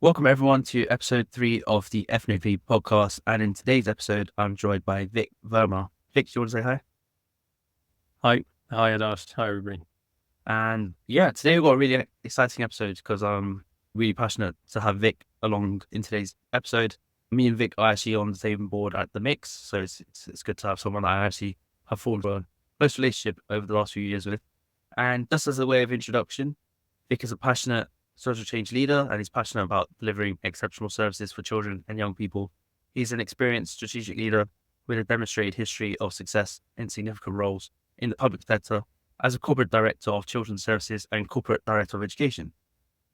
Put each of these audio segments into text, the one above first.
Welcome everyone to episode 3 of the Ethnically Podcast, and in today's episode, I'm joined by Vik Verma. Vik, do you want to say hi? Hi, Adarsh. Hi, everybody. And yeah, today we've got a really exciting episode because I'm really passionate to have Vik along in today's episode. Me and Vik are actually on the same board at the Mix, so it's good to have someone that I actually have formed a close relationship over the last few years with. And just as a way of introduction, Vik is a passionate social change leader, and he's passionate about delivering exceptional services for children and young people. He's an experienced strategic leader with a demonstrated history of success in significant roles in the public sector as a corporate director of children's services and corporate director of education.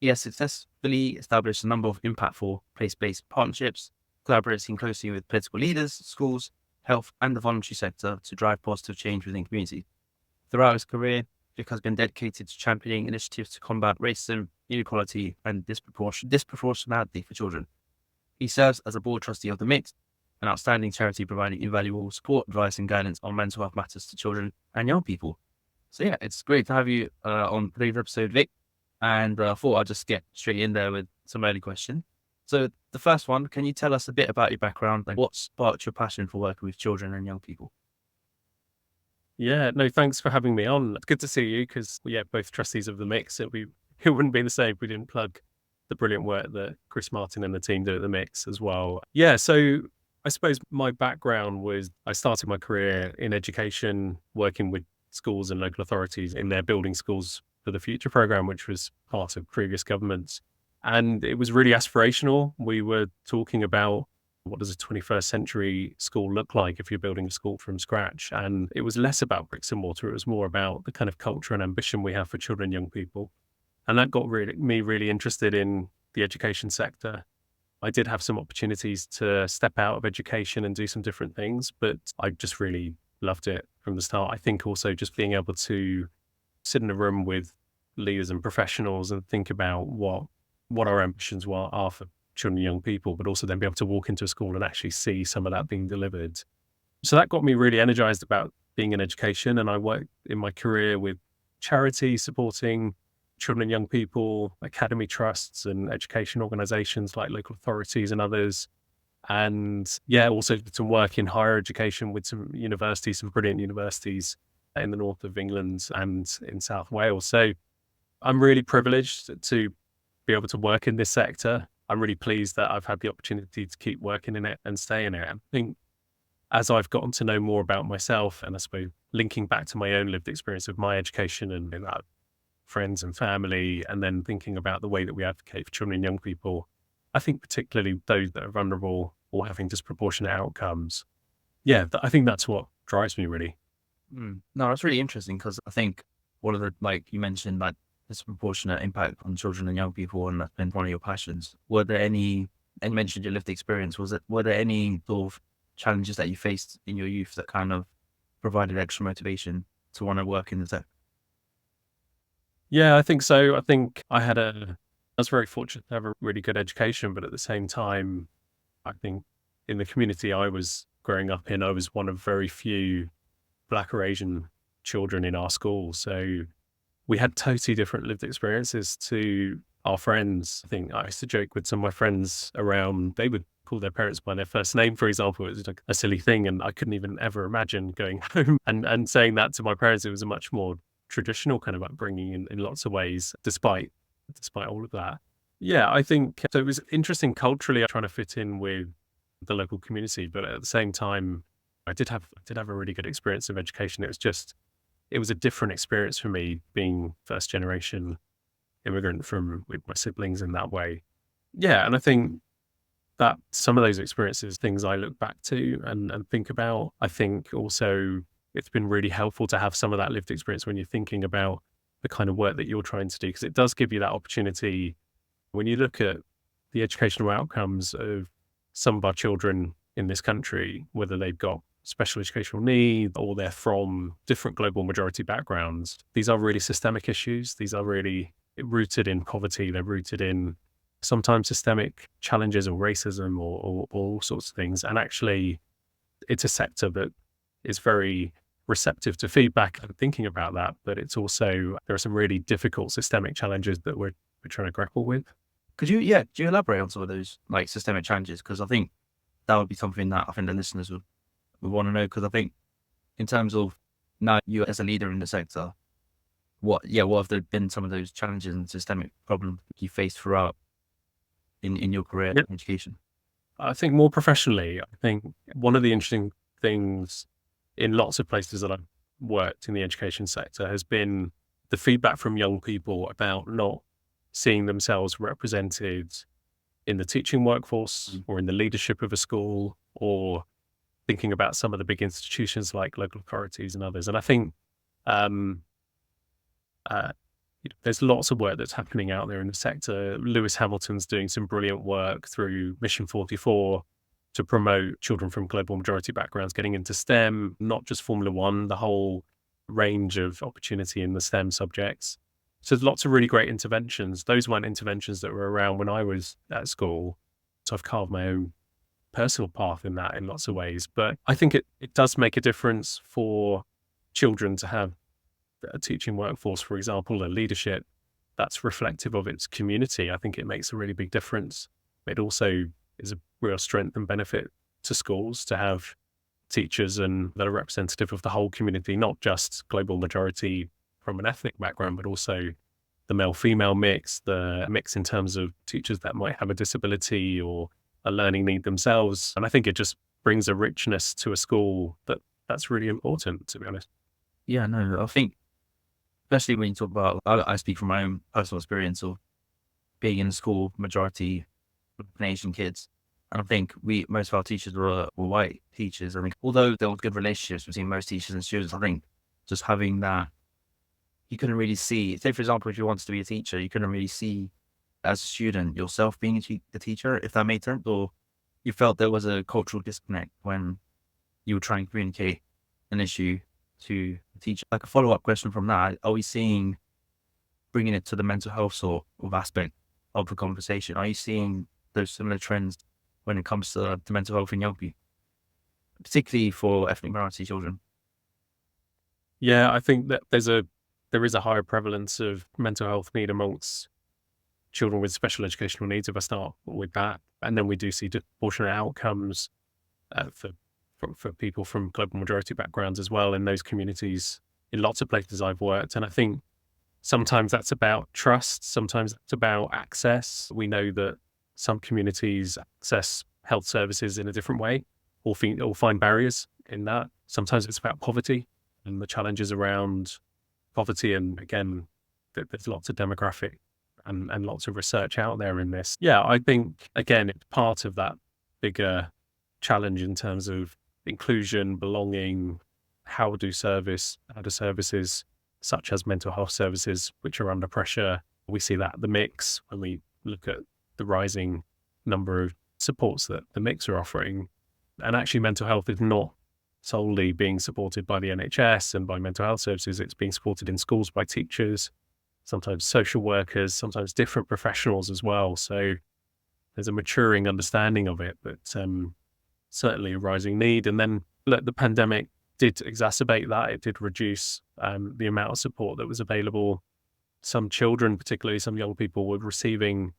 He has successfully established a number of impactful place-based partnerships, collaborating closely with political leaders, schools, health, and the voluntary sector to drive positive change within communities. Throughout his career, Vik has been dedicated to championing initiatives to combat racism, inequality, and disproportionality for children. He serves as a board trustee of the Mix, an outstanding charity providing invaluable support, advice, and guidance on mental health matters to children and young people. So yeah, it's great to have you on today's episode, Vik. And I thought I'd just get straight in there with some early questions. So the first one, can you tell us a bit about your background, like what sparked your passion for working with children and young people? Yeah, no, thanks for having me on. It's good to see you because, both trustees of the Mix. It wouldn't be the same if we didn't plug the brilliant work that Chris Martin and the team do at the Mix as well. Yeah, so I suppose my background was I started my career in education, working with schools and local authorities in their Building Schools for the Future program, which was part of previous governments. And it was really aspirational. We were talking about what does a 21st century school look like if you're building a school from scratch? And it was less about bricks and mortar. It was more about the kind of culture and ambition we have for children and young people. And that got me really interested in the education sector. I did have some opportunities to step out of education and do some different things, but I just really loved it from the start. I think also just being able to sit in a room with leaders and professionals and think about what our ambitions are for children and young people, but also then be able to walk into a school and actually see some of that being delivered. So that got me really energized about being in education. And I worked in my career with charities supporting children and young people, academy trusts and education organizations like local authorities and others. And also did some work in higher education with some universities, some brilliant universities in the north of England and in South Wales. So I'm really privileged to be able to work in this sector. I'm really pleased that I've had the opportunity to keep working in it and stay in it. I think as I've gotten to know more about myself, and I suppose linking back to my own lived experience of my education and friends and family, and then thinking about the way that we advocate for children and young people, I think particularly those that are vulnerable or having disproportionate outcomes. Yeah, I think that's what drives me really. No, that's really interesting because I think one of the, like you mentioned, like disproportionate impact on children and young people, and that's been one of your passions. Were there any, and you mentioned your lived experience, were there any sort of challenges that you faced in your youth that kind of provided extra motivation to want to work in the sector? Yeah, I think so. I think I was very fortunate to have a really good education, but at the same time, I think in the community I was growing up in, I was one of very few Black or Asian children in our school. So we had totally different lived experiences to our friends. I think I used to joke with some of my friends around, they would call their parents by their first name, for example. It was like a silly thing. And I couldn't even ever imagine going home and saying that to my parents. It was a much more traditional kind of upbringing in lots of ways, despite all of that. Yeah, I think so. It was interesting culturally trying to fit in with the local community, but at the same time, I did have a really good experience of education. It was a different experience for me being first generation immigrant with my siblings in that way. Yeah. And I think that some of those experiences, things I look back to and think about, I think also it's been really helpful to have some of that lived experience when you're thinking about the kind of work that you're trying to do, because it does give you that opportunity. When you look at the educational outcomes of some of our children in this country, whether they've got special educational needs or they're from different global majority backgrounds, these are really systemic issues. These are really rooted in poverty. They're rooted in sometimes systemic challenges or racism or all sorts of things. And actually, it's a sector that is very receptive to feedback and thinking about that. But it's also, there are some really difficult systemic challenges that we're trying to grapple with. could you elaborate on some of those like systemic challenges? Because I think that would be something that I think the listeners would want to know. Because I think in terms of now you as a leader in the sector, what have there been some of those challenges and systemic problems you faced throughout in your career Yeah. in education? I think more professionally, I think one of the interesting things in lots of places that I've worked in the education sector has been the feedback from young people about not seeing themselves represented in the teaching workforce or in the leadership of a school, or thinking about some of the big institutions like local authorities and others. And I think um, there's lots of work that's happening out there in the sector. Lewis Hamilton's doing some brilliant work through Mission 44 to promote children from global majority backgrounds getting into STEM, not just Formula One, the whole range of opportunity in the STEM subjects. So there's lots of really great interventions. Those weren't interventions that were around when I was at school. So I've carved my own personal path in that in lots of ways. But I think it does make a difference for children to have a teaching workforce, for example, a leadership that's reflective of its community. I think it makes a really big difference. It also is a real strength and benefit to schools to have teachers and that are representative of the whole community, not just global majority from an ethnic background, but also the male-female mix, the mix in terms of teachers that might have a disability or a learning need themselves. And I think it just brings a richness to a school that's really important, to be honest. Yeah, no, I think especially when you talk about, I speak from my own personal experience of being in a school majority Asian kids. And I think most of our teachers were white teachers. I think although there was good relationships between most teachers and students, I think just having that, you couldn't really see, say for example, if you wanted to be a teacher, you couldn't really see as a student yourself being a teacher, if that made sense, or you felt there was a cultural disconnect when you were trying to communicate an issue to the teacher. Like a follow-up question from that, are we seeing, bringing it to the mental health sort of aspect of the conversation, are you seeing those similar trends when it comes to mental health in young people, particularly for ethnic minority children? Yeah, I think that there is a higher prevalence of mental health need amongst children with special educational needs, if I start with that. And then we do see disproportionate outcomes for people from global majority backgrounds as well in those communities in lots of places I've worked. And I think sometimes that's about trust, sometimes it's about access. We know that some communities access health services in a different way or find barriers in that. Sometimes it's about poverty and the challenges around poverty. And again, there's lots of demographic and lots of research out there in this. Yeah, I think, again, it's part of that bigger challenge in terms of inclusion, belonging, how do services such as mental health services, which are under pressure. We see that the mix when we look at the rising number of supports that the mix are offering. And actually mental health is not solely being supported by the NHS and by mental health services. It's being supported in schools by teachers, sometimes social workers, sometimes different professionals as well. So there's a maturing understanding of it, but certainly a rising need. And then the pandemic did exacerbate that. It did reduce the amount of support that was available. Some children, particularly some young people, were receiving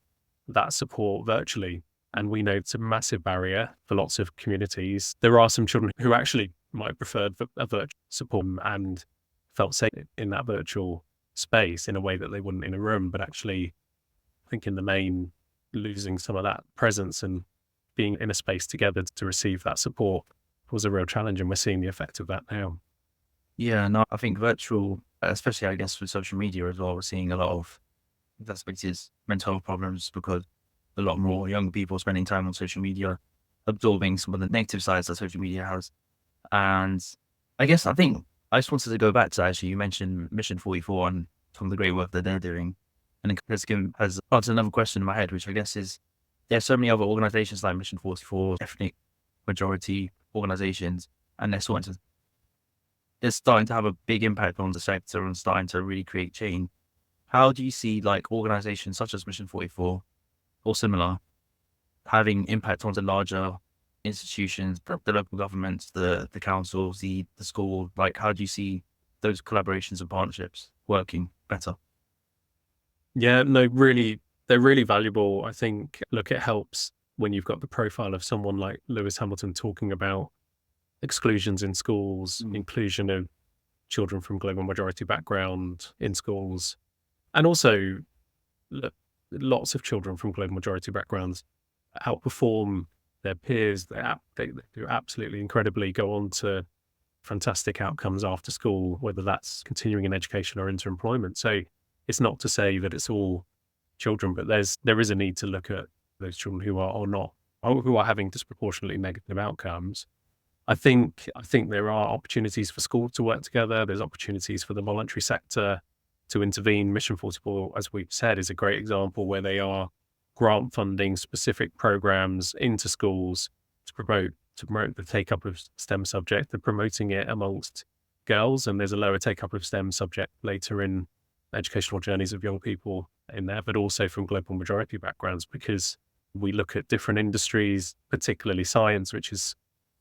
that support virtually. And we know it's a massive barrier for lots of communities. There are some children who actually might have preferred a virtual support and felt safe in that virtual space in a way that they wouldn't in a room. But actually, I think in the main, losing some of that presence and being in a space together to receive that support was a real challenge. And we're seeing the effect of that now. Yeah, no, I think virtual, especially I guess with social media as well, we're seeing a lot of exacerbated mental health problems because a lot more young people spending time on social media, absorbing some of the negative sides that social media has. And I think I just wanted to go back to actually, you mentioned Mission 44 and some of the great work that they're doing. And it has answered another question in my head, which I guess is, there's so many other organizations like Mission 44, ethnic majority organizations, and they're starting to have a big impact on the sector and starting to really create change. How do you see like organizations such as Mission 44 or similar having impact on the larger institutions, the local governments, the councils, the school? Like, how do you see those collaborations and partnerships working better? Yeah, no, really They're really valuable. I think, look, it helps when you've got the profile of someone like Lewis Hamilton talking about exclusions in schools, inclusion of children from global majority background in schools, and also lots of children from global majority backgrounds outperform their peers. They do absolutely incredibly, go on to fantastic outcomes after school, whether that's continuing in education or into employment. So it's not to say that it's all children, but there is a need to look at those children who are having disproportionately negative outcomes. I think there are opportunities for schools to work together. There's opportunities for the voluntary sector to intervene. Mission 44, as we've said, is a great example where they are grant funding specific programs into schools to promote the take-up of STEM subject. They're promoting it amongst girls, and there's a lower take-up of STEM subject later in educational journeys of young people in there, but also from global majority backgrounds, because we look at different industries, particularly science, which is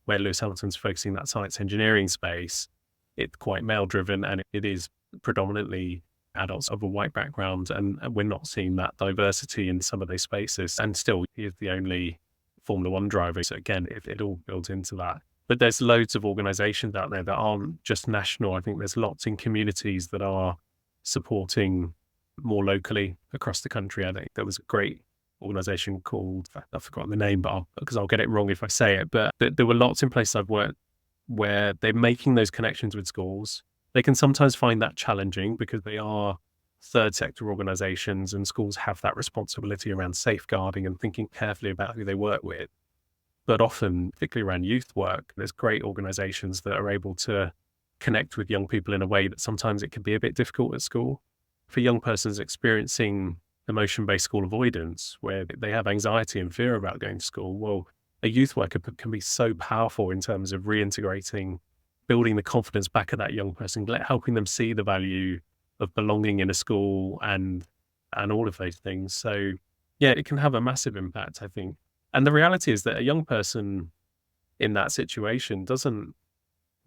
where Lewis Hamilton's focusing that science engineering space. It's quite male-driven, and it is predominantly adults of a white background, and we're not seeing that diversity in some of those spaces. And still, he is the only Formula One driver. So again, it all builds into that. But there's loads of organizations out there that aren't just national. I think there's lots in communities that are supporting more locally across the country. I think there was a great organization called, I've forgotten the name, but because I'll get it wrong if I say it, but there were lots in places I've worked where they're making those connections with schools. They can sometimes find that challenging because they are third sector organizations, and schools have that responsibility around safeguarding and thinking carefully about who they work with. But often, particularly around youth work, there's great organizations that are able to connect with young people in a way that sometimes it can be a bit difficult at school. For young persons experiencing emotion-based school avoidance, where they have anxiety and fear about going to school, well, a youth worker can be so powerful in terms of reintegrating, building the confidence back of that young person, helping them see the value of belonging in a school and all of those things. So yeah, it can have a massive impact, I think. And the reality is that a young person in that situation doesn't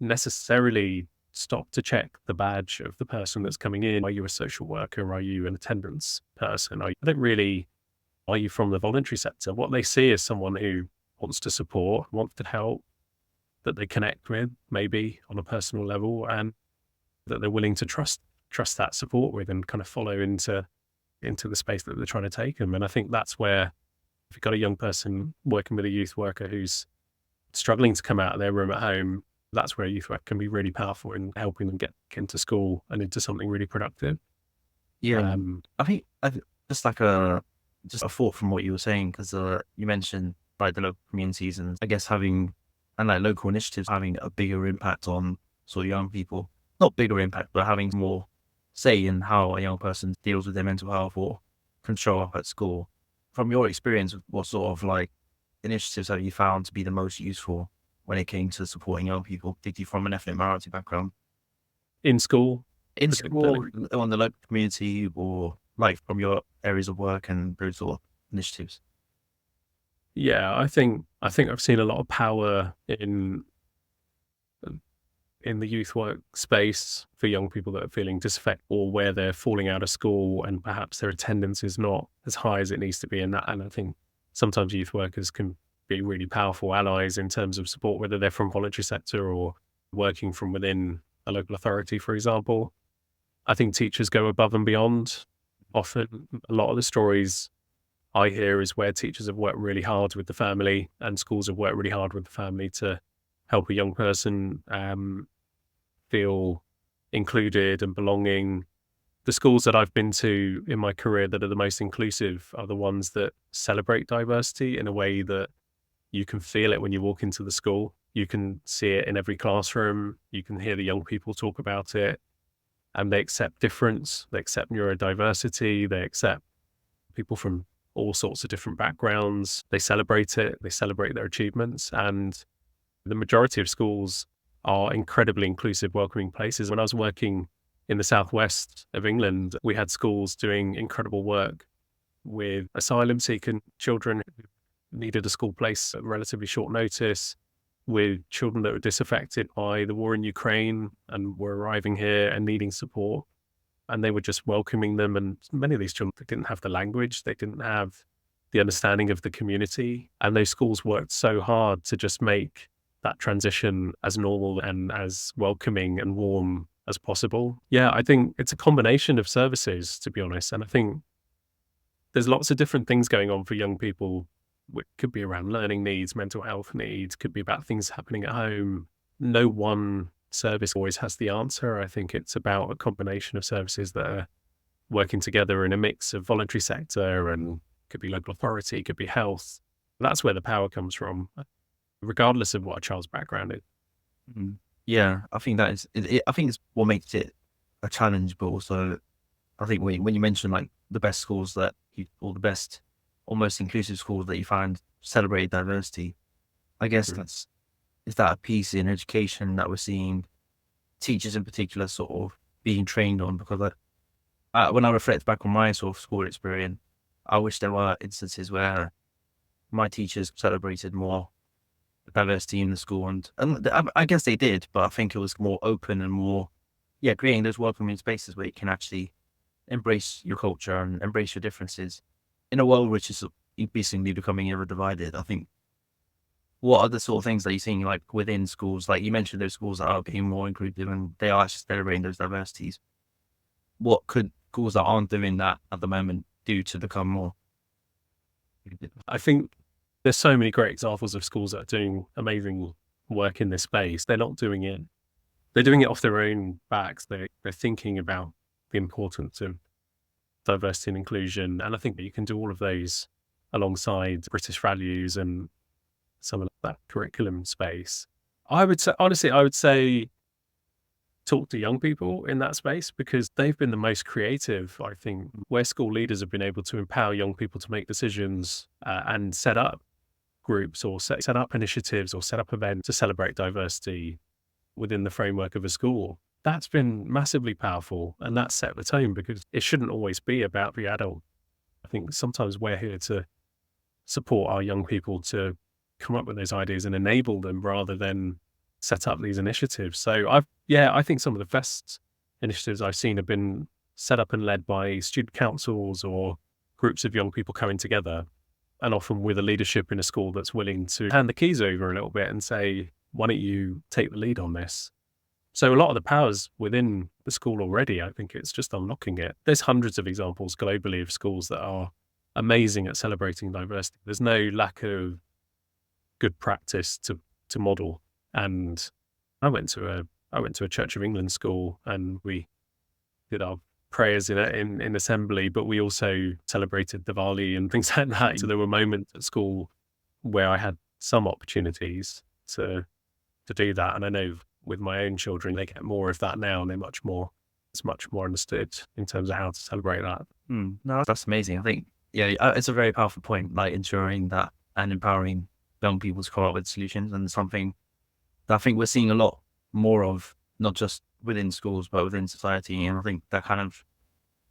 necessarily stop to check the badge of the person that's coming in. Are you a social worker? Are you an attendance person? Are you from the voluntary sector? What they see is someone who wants to support, wants to help, that they connect with, maybe on a personal level, and that they're willing to trust that support with and kind of follow into the space that they're trying to take them. And I think that's where, if you've got a young person working with a youth worker who's struggling to come out of their room at home, that's where youth work can be really powerful in helping them get into school and into something really productive. Yeah, I think just a thought from what you were saying, because you mentioned like the local communities and I guess having and like local initiatives having a bigger impact on sort of young people. Not bigger impact, but having more say in how a young person deals with their mental health or can show up at school. From your experience, what sort of like initiatives have you found to be the most useful when it came to supporting young people, particularly from an ethnic minority background? In school? In school, on the local community, or like from your areas of work and those sort of initiatives? Yeah, I think I've seen a lot of power in the youth work space for young people that are feeling disaffected or where they're falling out of school and perhaps their attendance is not as high as it needs to be. And I think sometimes youth workers can be really powerful allies in terms of support, whether they're from voluntary sector or working from within a local authority, for example. I think teachers go above and beyond. Often, a lot of the stories I hear is where teachers have worked really hard with the family and schools have worked really hard with the family to help a young person feel included and belonging. The schools that I've been to in my career that are the most inclusive are the ones that celebrate diversity in a way that you can feel it when you walk into the school. You can see it in every classroom. You can hear the young people talk about it, and they accept difference. They accept neurodiversity. They accept people from all sorts of different backgrounds. They celebrate it. They celebrate their achievements. And the majority of schools are incredibly inclusive, welcoming places. When I was working in the southwest of England, we had schools doing incredible work with asylum seeking children who needed a school place at relatively short notice, with children that were disaffected by the war in Ukraine and were arriving here and needing support. and they were just welcoming them. And many of these children, they didn't have the language, they didn't have the understanding of the community. And those schools worked so hard to just make that transition as normal and as welcoming and warm as possible. Yeah, I think it's a combination of services, to be honest. And I think there's lots of different things going on for young people. It could be around learning needs, mental health needs, could be about things happening at home. No one service always has the answer. I think it's about a combination of services that are working together in a mix of voluntary sector, and could be local authority, could be health. That's where the power comes from, regardless of what a child's background is. Mm. Yeah, I think that is. I think it's what makes it a challenge, but also, I think when you mention like the best schools or the best, almost inclusive schools that you find celebrate diversity, I guess is that a piece in education that we're seeing teachers in particular sort of being trained on? Because when I reflect back on my sort of school experience, I wish there were instances where my teachers celebrated more diversity in the school, and I guess they did, but I think it was more open and more, creating those welcoming spaces where you can actually embrace your culture and embrace your differences in a world which is increasingly becoming ever divided. I think, what are the sort of things that you're seeing like within schools? Like you mentioned, those schools that are being more inclusive and they are actually celebrating those diversities. What could schools that aren't doing that at the moment do to become more? I think there's so many great examples of schools that are doing amazing work in this space. They're not doing it. They're doing it off their own backs. They're thinking about the importance of diversity and inclusion. And I think that you can do all of those alongside British values and some of that curriculum space. I would say talk to young people in that space, because they've been the most creative, I think, where school leaders have been able to empower young people to make decisions and set up groups or set up initiatives or set up events to celebrate diversity within the framework of a school. That's been massively powerful, and that's set the tone, because it shouldn't always be about the adult. I think sometimes we're here to support our young people to come up with those ideas and enable them rather than set up these initiatives. So I think some of the best initiatives I've seen have been set up and led by student councils or groups of young people coming together, and often with a leadership in a school that's willing to hand the keys over a little bit and say, why don't you take the lead on this? So a lot of the power's within the school already. I think it's just unlocking it. There's hundreds of examples globally of schools that are amazing at celebrating diversity. There's no lack of good practice to model. And I went to a Church of England school, and we did our prayers in assembly, but we also celebrated Diwali and things like that. So there were moments at school where I had some opportunities to do that. And I know with my own children, they get more of that now, and it's much more understood in terms of how to celebrate that. No, that's amazing. I think, it's a very powerful point, like ensuring that and empowering young people to come up with solutions, and something that I think we're seeing a lot more of, not just within schools, but within society. And I think that kind of,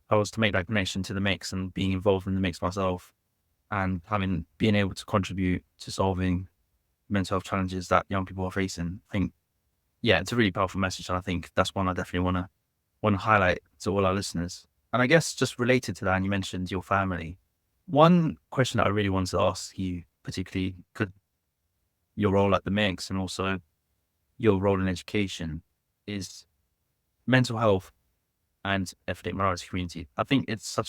I was to make that connection to the mix and being involved in the mix myself, and being able to contribute to solving mental health challenges that young people are facing. I think, it's a really powerful message. And I think that's one I definitely want to highlight to all our listeners. And I guess just related to that, and you mentioned your family, one question that I really wanted to ask you, particularly because your role at the mix and also your role in education, is mental health and ethnic minority community. I think it's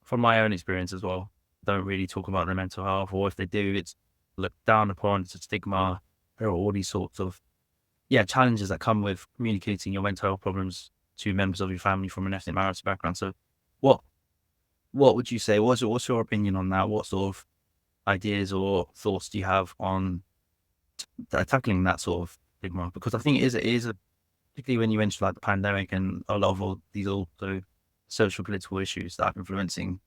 from my own experience as well, don't really talk about their mental health, or if they do, it's looked down upon, it's a stigma. There are all these sorts of challenges that come with communicating your mental health problems to members of your family from an ethnic minority background. So what would you say? What's your opinion on that? What sort of ideas or thoughts do you have on tackling that sort of stigma? Because I think it is particularly when you mention like the pandemic and a lot of all these also social political issues that are influencing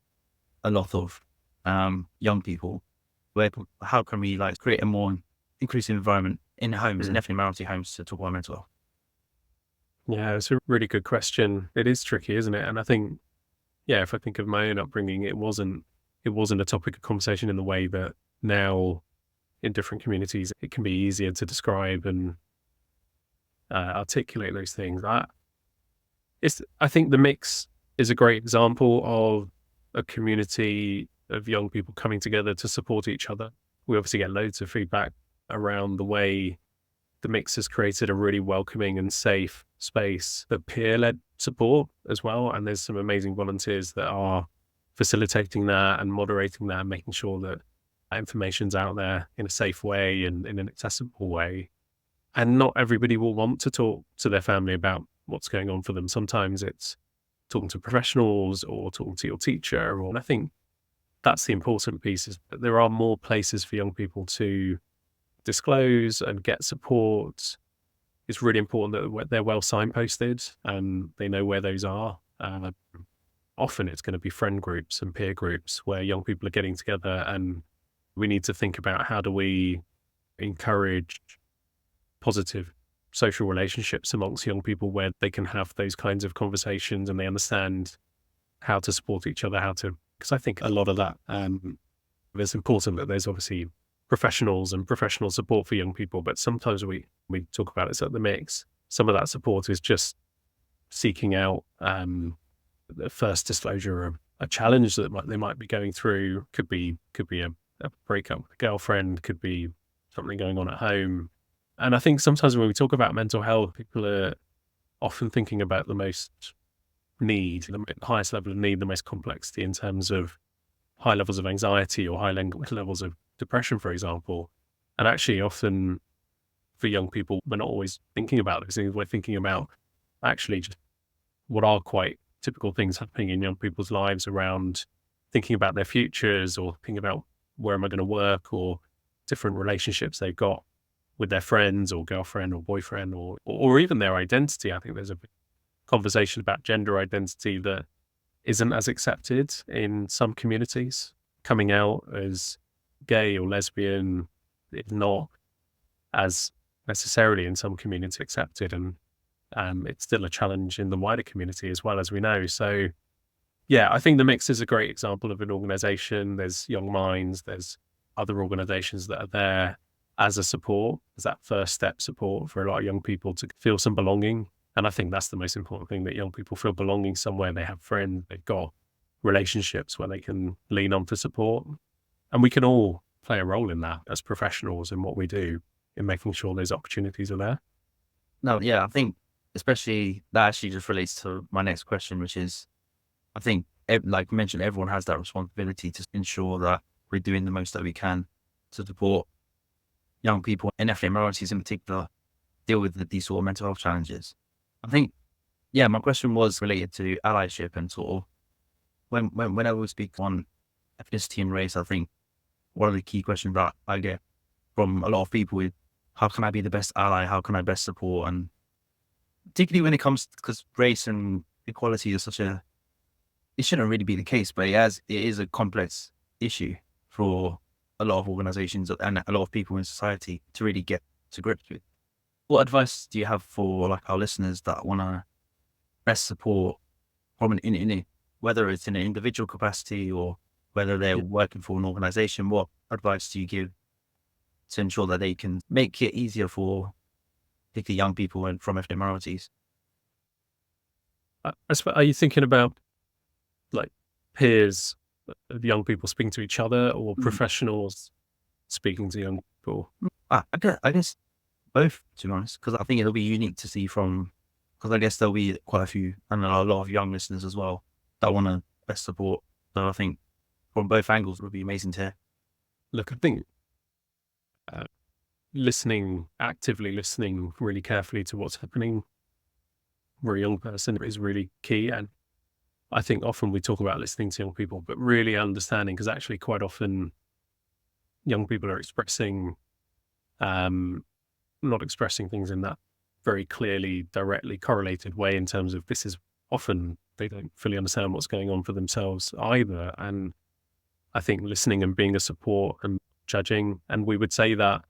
a lot of young people. How can we like create a more inclusive environment in homes, in ethnic minority homes, to talk about mental health? Yeah, it's a really good question. It is tricky, isn't it? And I think, if I think of my own upbringing, it wasn't a topic of conversation in the way that now in different communities it can be easier to describe and articulate those things. I think the mix is a great example of a community of young people coming together to support each other. We obviously get loads of feedback around the way the mix has created a really welcoming and safe space for peer-led support as well. And there's some amazing volunteers that are facilitating that and moderating that and making sure that information's out there in a safe way and in an accessible way. And not everybody will want to talk to their family about what's going on for them. Sometimes it's talking to professionals or talking to your teacher. And I think that's the important piece, is that there are more places for young people to disclose and get support. It's really important that they're well signposted and they know where those are. Often it's going to be friend groups and peer groups where young people are getting together, and we need to think about how do we encourage positive social relationships amongst young people where they can have those kinds of conversations and they understand how to support each other, because I think a lot of that, it's important that there's obviously professionals and professional support for young people, but sometimes we talk about it at the mix. Some of that support is just seeking out the first disclosure of a challenge that they might be going through. Could be a breakup with a girlfriend, could be something going on at home. And I think sometimes when we talk about mental health, people are often thinking about the most need, the highest level of need, the most complexity in terms of high levels of anxiety or high levels of depression, for example. And actually often for young people, we're not always thinking about those things. We're thinking about actually just what are quite typical things happening in young people's lives around thinking about their futures or thinking about where am I going to work, or different relationships they've got with their friends or girlfriend or boyfriend, or even their identity. I think there's a conversation about gender identity that isn't as accepted in some communities. Coming out as gay or lesbian is not as necessarily in some communities accepted, and it's still a challenge in the wider community as well, as we know. So yeah, I think the mix is a great example of an organization. There's Young Minds, there's other organizations that are there as a support, as that first step support for a lot of young people to feel some belonging. And I think that's the most important thing, that young people feel belonging somewhere. They have friends, they've got relationships where they can lean on for support. And we can all play a role in that as professionals in what we do, in making sure those opportunities are there. No, yeah, I think especially that actually just relates to my next question, which is, I think, like you mentioned, everyone has that responsibility to ensure that we're doing the most that we can to support young people and ethnic minorities in particular deal with these sort of mental health challenges. I think, yeah, my question was related to allyship and sort of whenever we speak on ethnicity and race, I think one of the key questions that I get from a lot of people is, how can I be the best ally? How can I best support? And particularly when it comes, because race and equality is it shouldn't really be the case, but it is a complex issue for a lot of organizations and a lot of people in society to really get to grips with. What advice do you have for like our listeners that want to best support from whether it's in an individual capacity or whether they're working for an organization? What advice do you give to ensure that they can make it easier for particularly young people and from ethnic minorities? Are you thinking about like peers of young people speaking to each other, or professionals speaking to young people? I guess both, to be honest, because I think it'll be unique to see because I guess there'll be quite a few and a lot of young listeners as well that want to best support. So I think from both angles would be amazing to hear. Look, I think actively listening really carefully to what's happening for a young person is really key. And I think often we talk about listening to young people, but really understanding, because actually quite often young people are not expressing things in that very clearly, directly correlated way, in terms of this is often they don't fully understand what's going on for themselves either. And I think listening and being a support and judging, and we would say that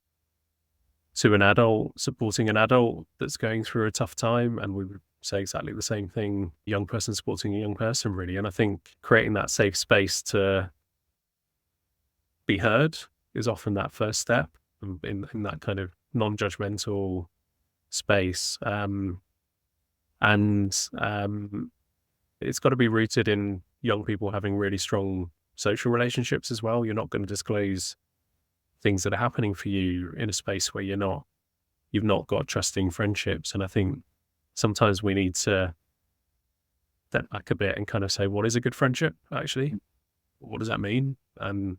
to an adult, supporting an adult that's going through a tough time, and we would say exactly the same thing, young person supporting a young person, really. And I think creating that safe space to be heard is often that first step in that kind of non-judgmental space. And it's got to be rooted in young people having really strong social relationships as well. You're not going to disclose things that are happening for you in a space where you've not got trusting friendships. And I think sometimes we need to step back a bit and kind of say, what is a good friendship actually? What does that mean? And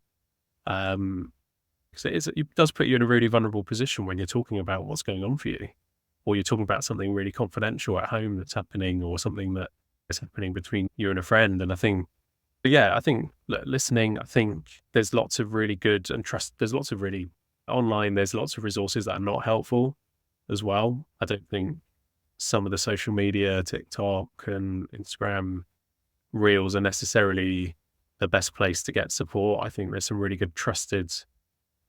because it does put you in a really vulnerable position when you're talking about what's going on for you, or you're talking about something really confidential at home that's happening, or something that is happening between you and a friend. And I think listening, I think there's lots of really good and there's lots of really online, there's lots of resources that are not helpful as well. I don't think some of the social media, TikTok and Instagram reels are necessarily the best place to get support. I think there's some really good trusted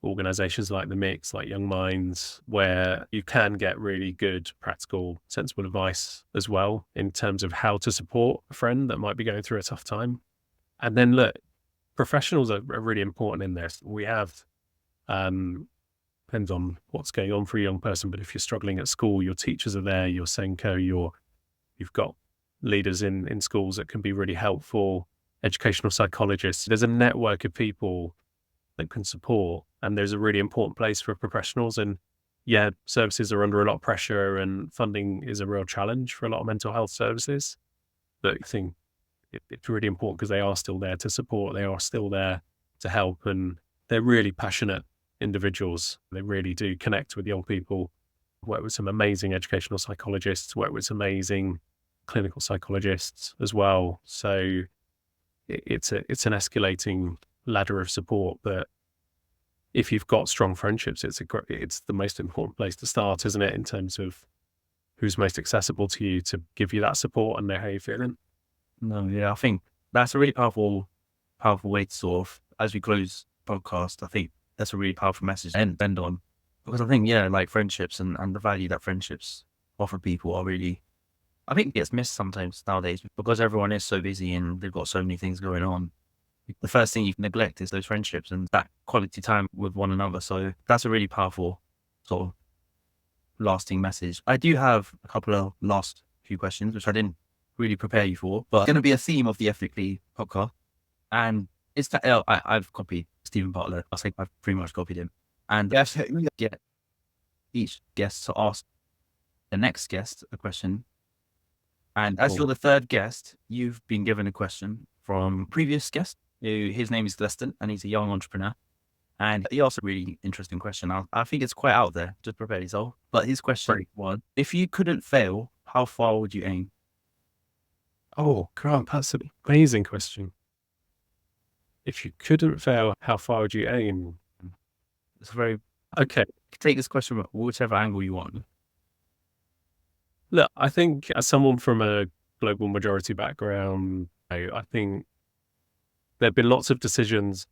organizations like The Mix, like Young Minds, where you can get really good, practical, sensible advice as well in terms of how to support a friend that might be going through a tough time. And then look, professionals are really important in this. We have, depends on what's going on for a young person, but if you're struggling at school, your teachers are there, your Senko, you've got leaders in schools that can be really helpful, educational psychologists. There's a network of people that can support, and there's a really important place for professionals. And yeah, services are under a lot of pressure and funding is a real challenge for a lot of mental health services. But I think it's really important because they are still there to support, they are still there to help, and they're really passionate individuals. They really do connect with young people. Work with some amazing educational psychologists, work with some amazing clinical psychologists as well. So it's an escalating ladder of support, but if you've got strong friendships, it's the most important place to start, isn't it, in terms of who's most accessible to you to give you that support and know how you're feeling. No, yeah, I think that's a really powerful way to sort of, as we close podcast, I think that's a really powerful message to end on. Because I think, yeah, like friendships and the value that friendships offer people are really, I think it gets missed sometimes nowadays because everyone is so busy and they've got so many things going on. The first thing you neglect is those friendships and that quality time with one another. So that's a really powerful sort of lasting message. I do have a couple of last few questions, which I didn't really prepare you for, but it's going to be a theme of the Ethnically podcast. And it's that I've copied Stephen Butler. I think I've pretty much copied him. And we get each guest to ask the next guest a question. And as you're the third guest, you've been given a question from previous guest. His name is Gleston, and he's a young entrepreneur. And he asked a really interesting question. I think it's quite out there. Just prepare yourself. But his question was, if you couldn't fail, how far would you aim? Oh, crap. That's an amazing question. If you couldn't fail, how far would you aim? It's very... Okay. Take this question from whichever angle you want. Look, I think as someone from a global majority background, I think there have been lots of decisions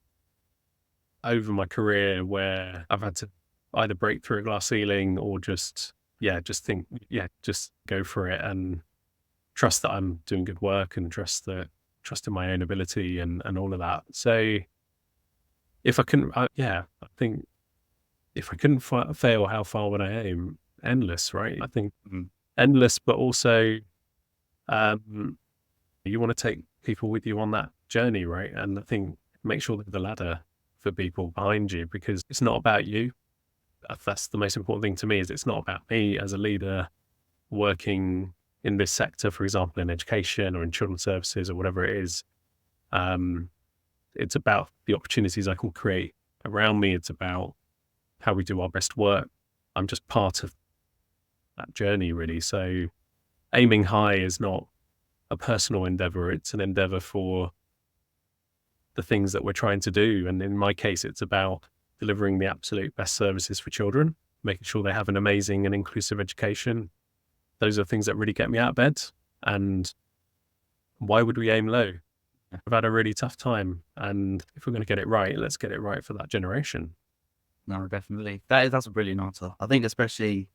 over my career where I've had to either break through a glass ceiling or just go for it and trust that I'm doing good work and trust in my own ability and all of that. So if I couldn't, I think if I couldn't fail, how far would I aim? Endless, right? I think endless, but also you want to take people with you on that journey, right? And I think make sure there's a ladder for people behind you, because it's not about you. That's the most important thing to me, is it's not about me as a leader working in this sector, for example, in education or in children's services or whatever it is. It's about the opportunities I can create around me. It's about how we do our best work. I'm just part of that journey, really. So aiming high is not a personal endeavor. It's an endeavor for the things that we're trying to do. And in my case, it's about delivering the absolute best services for children, making sure they have an amazing and inclusive education. Those are things that really get me out of bed. And why would we aim low? I've had a really tough time. And if we're going to get it right, let's get it right for that generation. No, definitely. That's a brilliant answer. I think especially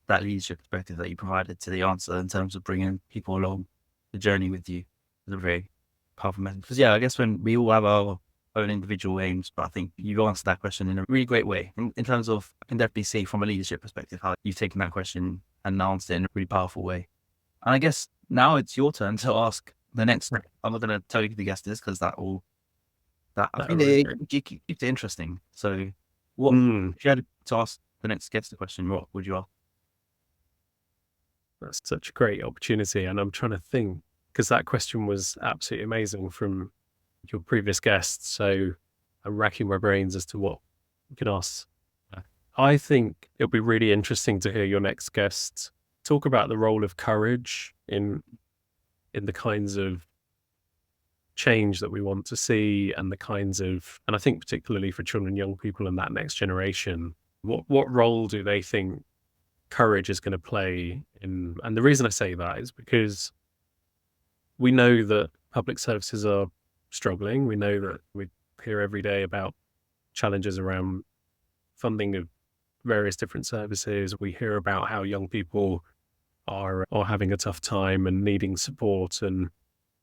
that leadership perspective that you provided to the answer in terms of bringing people along the journey with you is a very powerful message. Because I guess when we all have our own individual aims, but I think you've answered that question in a really great way. In terms of, I can definitely see from a leadership perspective how you've taken that question and announced it in a really powerful way. And I guess now it's your turn to ask the next. I'm not going to tell you who the guest is because I think it keeps it interesting. So, what if you had to ask the next guest a question? What would you ask? That's such a great opportunity. And I'm trying to think, because that question was absolutely amazing from your previous guests. So I'm racking my brains as to what you can ask. I think it'll be really interesting to hear your next guest talk about the role of courage in the kinds of change that we want to see, and the kinds of, and I think particularly for children and young people and that next generation, what role do they think courage is going to play in? And the reason I say that is because we know that public services are struggling. We know that we hear every day about challenges around funding of various different services. We hear about how young people are having a tough time and needing support and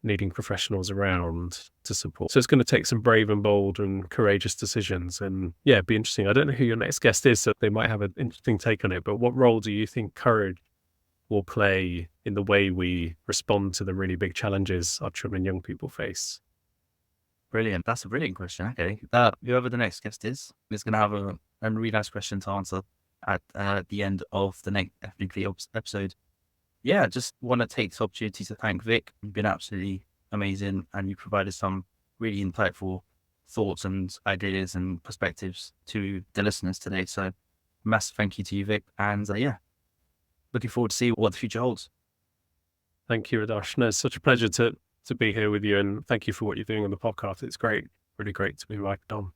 needing professionals around to support. So it's going to take some brave and bold and courageous decisions. And yeah, it'd be interesting. I don't know who your next guest is, so they might have an interesting take on it. But what role do you think courage will play in the way we respond to the really big challenges our children and young people face? Brilliant. That's a brilliant question. Okay. Whoever the next guest is going to have a really nice question to answer at the end of the next Ethnically episode. Yeah, just want to take this opportunity to thank Vik. You've been absolutely amazing, and you provided some really insightful thoughts and ideas and perspectives to the listeners today. So massive thank you to you, Vik. And looking forward to see what the future holds. Thank you, Adarsh. No, it's such a pleasure to be here with you, and thank you for what you're doing on the podcast. It's great, really great to be invited on.